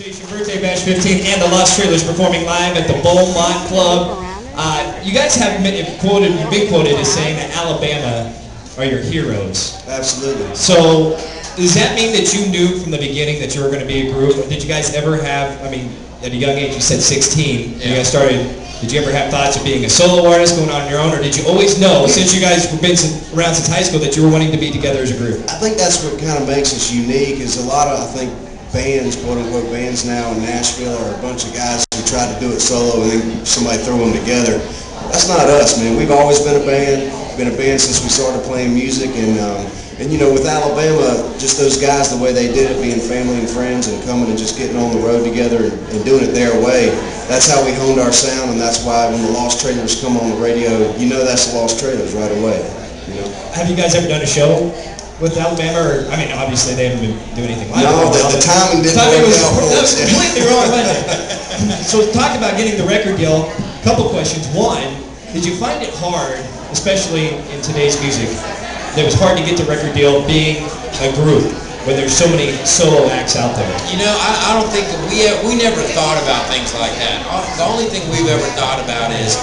Station Birthday Bash 15 and the Lost Trailers performing live at the Beaumont Club. You guys have been quoted as saying that Alabama are your heroes. Absolutely. So does that mean that you knew from the beginning that you were going to be a group? Did you guys ever have, I mean, at a young age, you said 16, you guys started, did you ever have thoughts of being a solo artist, going on your own, or did you always know, since you guys have been around since high school, that you were wanting to be together as a group? I think that's what kind of makes us unique, is a lot of, I think, bands, quote-unquote bands now in Nashville are a bunch of guys who try to do it solo and then somebody throw them together. That's not us, man. We've always been a band. Been a band since we started playing music, and you know, with Alabama, just those guys, the way they did it, being family and friends and coming and just getting on the road together and doing it their way, that's how we honed our sound, and that's why when the Lost Trailers come on the radio, you know that's the Lost Trailers right away. You know? Have you guys ever done a show with Alabama? Or, I mean, obviously they haven't been doing anything like that. No, the timing didn't work out for us. That was completely wrong, wasn't it? So talk about getting the record deal. A couple questions. One, did you find it hard, especially in today's music, that it was hard to get the record deal being a group when there's so many solo acts out there? You know, I don't think that we never thought about things like that. The only thing we've ever thought about is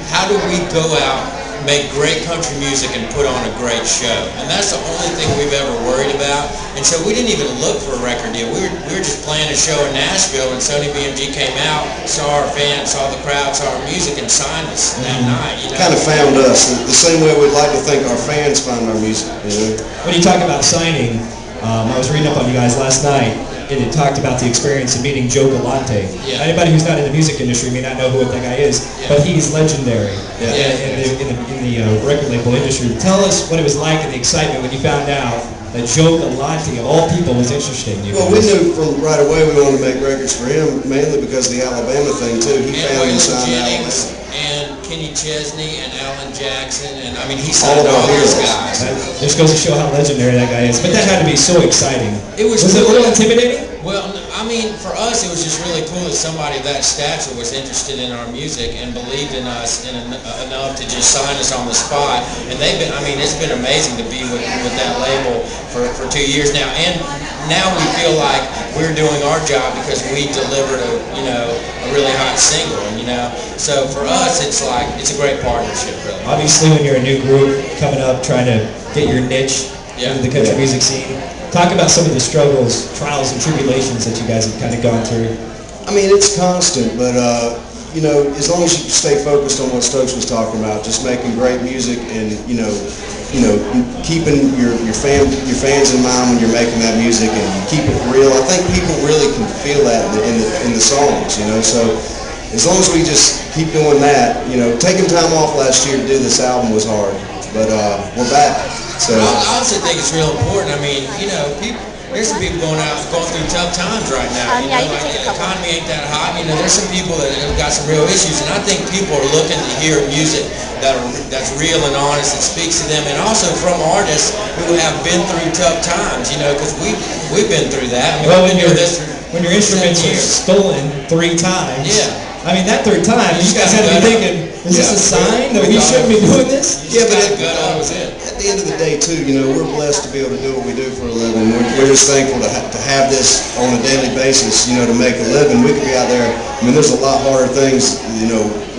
how do we go out, make great country music, and put on a great show. And that's the only thing we've ever worried about. And so we didn't even look for a record deal. We were just playing a show in Nashville, and Sony BMG came out, saw our fans, saw the crowd, saw our music, and signed us that night. You know? Kind of found us the same way we'd like to think our fans found our music. You know? When you talk about signing, I was reading up on you guys last night, and it talked about the experience of meeting Joe Galante. Yeah. Anybody who's not in the music industry may not know who that guy is, but he's legendary in the record label industry. Tell us what it was like and the excitement when you found out that Joe Galante, of all people, was interested in you. Well, we knew from right away we wanted to make records for him, mainly because of the Alabama thing, too. He found and signed Alabama. And Kenny Chesney and Alan Jackson, and I mean, he signed all those guys. That just goes to show how legendary that guy is. But that had to be so exciting. Was it a little intimidating? Well, I mean, for us, it was just really cool that somebody of that stature was interested in our music and believed in us enough to just sign us on the spot. And they've been, I mean, it's been amazing to be with that label for 2 years now. And now we feel like we're doing our job because we delivered a really hot single, so for us it's a great partnership, really. Obviously, when you're a new group coming up trying to get your niche into the country music scene, talk about some of the struggles, trials, and tribulations that you guys have kind of gone through. I mean, it's constant, but you know, as long as you stay focused on what Stokes was talking about, just making great music and keeping your fans in mind when you're making that music, and you keep it real. I think people really can feel that in the songs, So as long as we just keep doing that, taking time off last year to do this album was hard, but we're back. So I also think it's real important. I mean, there's some people going through tough times right now. The economy ain't that hot. There's some people that have got some real issues, and I think people are looking to hear music that's real and honest, that speaks to them, and also from artists who have been through tough times. Because we've been through that. I mean, well, when your instruments are stolen 3 times. Yeah. I mean, that 3rd time, you guys had to be thinking, is this a sign that we shouldn't be doing this? Yeah, but at the end of the day, too, we're blessed to be able to do what we do for a living. We're just thankful to have this on a daily basis, to make a living. We could be out there, I mean, there's a lot harder things,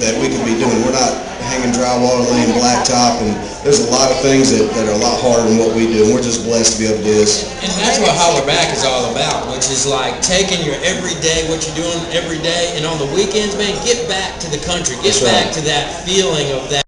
that we could be doing. We're not hanging drywall, laying blacktop, and there's a lot of things that are a lot harder than what we do, and we're just blessed to be able to do this. And that's what Holler Back is all about, which is like taking your everyday, what you're doing every day, and on the weekends, man, get back to the country, get back to that feeling of that,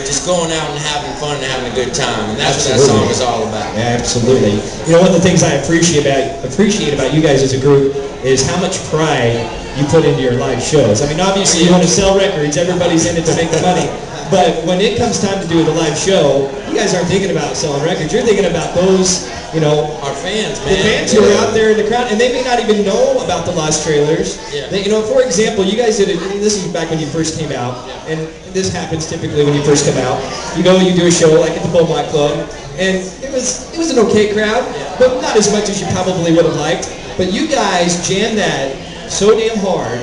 just going out and having fun and having a good time, and that's what that song is all about. Absolutely. One of the things I appreciate about you guys as a group is how much pride you put into your live shows. I mean, obviously you want to sell records, everybody's in it to make the money, but when it comes time to do the live show, you guys aren't thinking about selling records, you're thinking about those, our fans, man. The fans who are out there in the crowd, and they may not even know about the Lost Trailers. Yeah. For example, you guys did it, this is back when you first came out, and this happens typically when you first come out. You do a show like at the Beaumont Club, and it was an okay crowd, but not as much as you probably would have liked. But you guys jammed that so damn hard,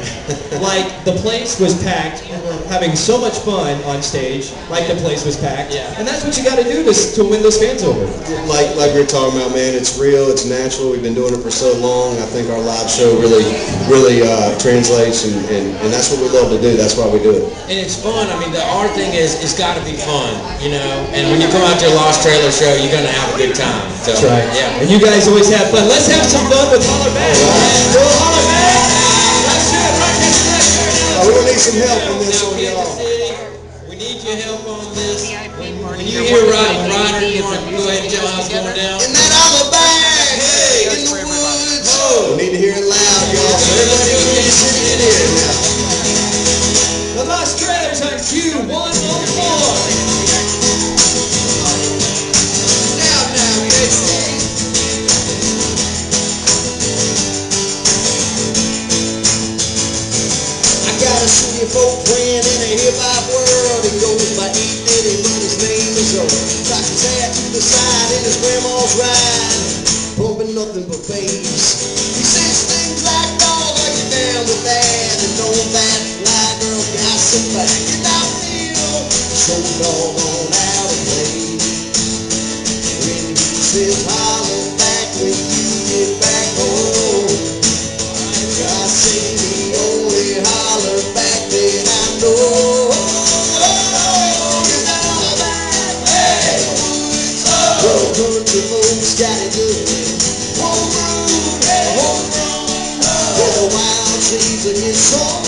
like the place was packed. You were having so much fun on stage, like the place was packed. Yeah. And that's what you got to do to win those fans over. Like we were talking about, man, it's real, it's natural. We've been doing it for so long. I think our live show really translates, and that's what we love to do. That's why we do it. And it's fun. I mean, the art thing is, it's got to be fun, you know. And when you come out to a Lost Trailer show, you're going to have a good time. So, That's right. Yeah. And you guys always have fun. Let's have some fun with Holler Back. Go Holler Back. Let's do it. Rock this We're going to need some help on this one, y'all. We need your help on this. When you hear Ryder, you want to go ahead and tell how it's going down? And then Holler Back, hey, in the woods. We need to hear it loud, y'all. So everybody can sit in here now. The Lost Trailers on cue. 1 on 4. City folk playing in a hip-hop world. He goes by E. Diddy, but his name is Earl. Cocks his hat to the side in his grandma's ride, pumping nothing but bass. He says things like, dog, are you down with that? And know that fly girl got some back. And I feel so doggone out of place when he says, holler back when you get back home. I say the only holler back that I know. Well, country folks got it good. Homegrown, where the wild seeds are get sown.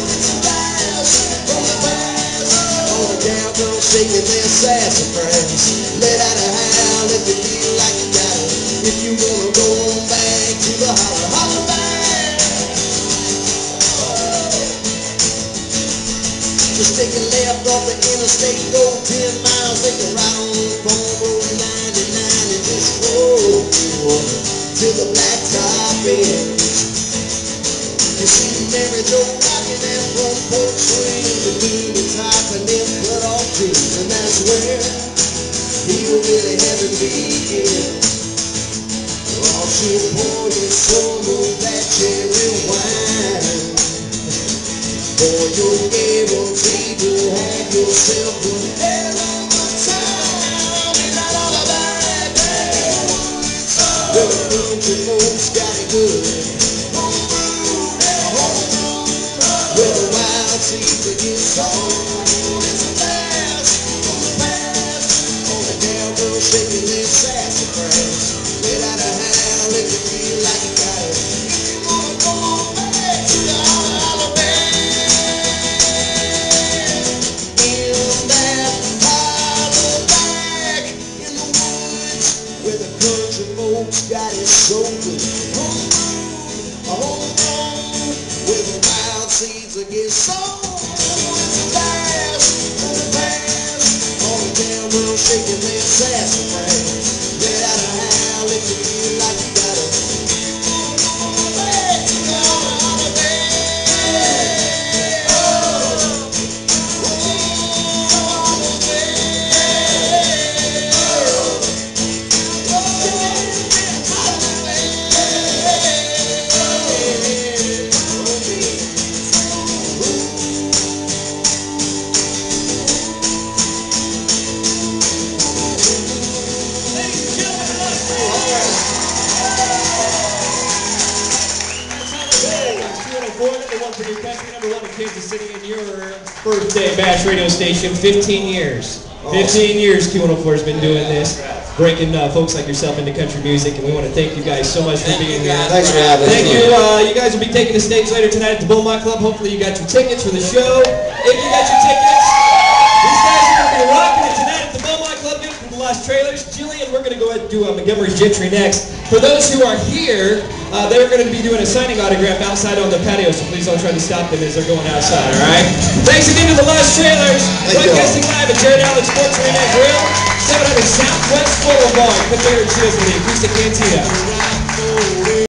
It's a blast from the past. All the cowgirls shaking their sassafras. Let out a howl if you feel like you got it. If you wanna go on back to the holler, holler back. Just take a left off the interstate, go 10 miles, take a right on Phone Road 99 and just roll till the blacktop ends. You see Mary Jo rocking that front porch swing between the top and them cut off jeans, and that's where hillbilly heaven begins. Oh, she'll pour you some of that cherry wine. For you're guaranteed to have yourself a hell of a time. And not all about that. Well, the country folks got it good. Homegrown, where the wild seeds are get sown. It's a blast from the past. All the cowgirls shaking their sassafras. Let out a howl if you feel like you got it. If you wanna go on back to the holler back. Got it so good. Homegrown, where the wild seeds are get sown. It's a blast from the past. All the cowgirls shaking their sassafras. Let out a howl if you feel like you got it. Go back to the holler back. For your country, #1 in Kansas City, and your birthday bash radio station, 15 years. 15 years Q104 has been doing this, breaking folks like yourself into country music, and we want to thank you guys so much for being here. Thanks for having us. Thank you. You guys will be taking the stage later tonight at the Beaumont Club. Hopefully you got your tickets for the show. If you got your tickets, these guys are going to be rocking it tonight at the Beaumont Club. Good from the Lost Trailers. Jillian, we're going to go ahead and do Montgomery's Gentry next. For those who are here, they're going to be doing a signing autograph outside on the patio, so please don't try to stop them as they're going outside, all right? Thanks again to the Lost Trailers. Broadcasting live at Jared Allen Sports Arena Grill, 700 Southwest Boulevard. Come here and see us at the Acoustic Cantina.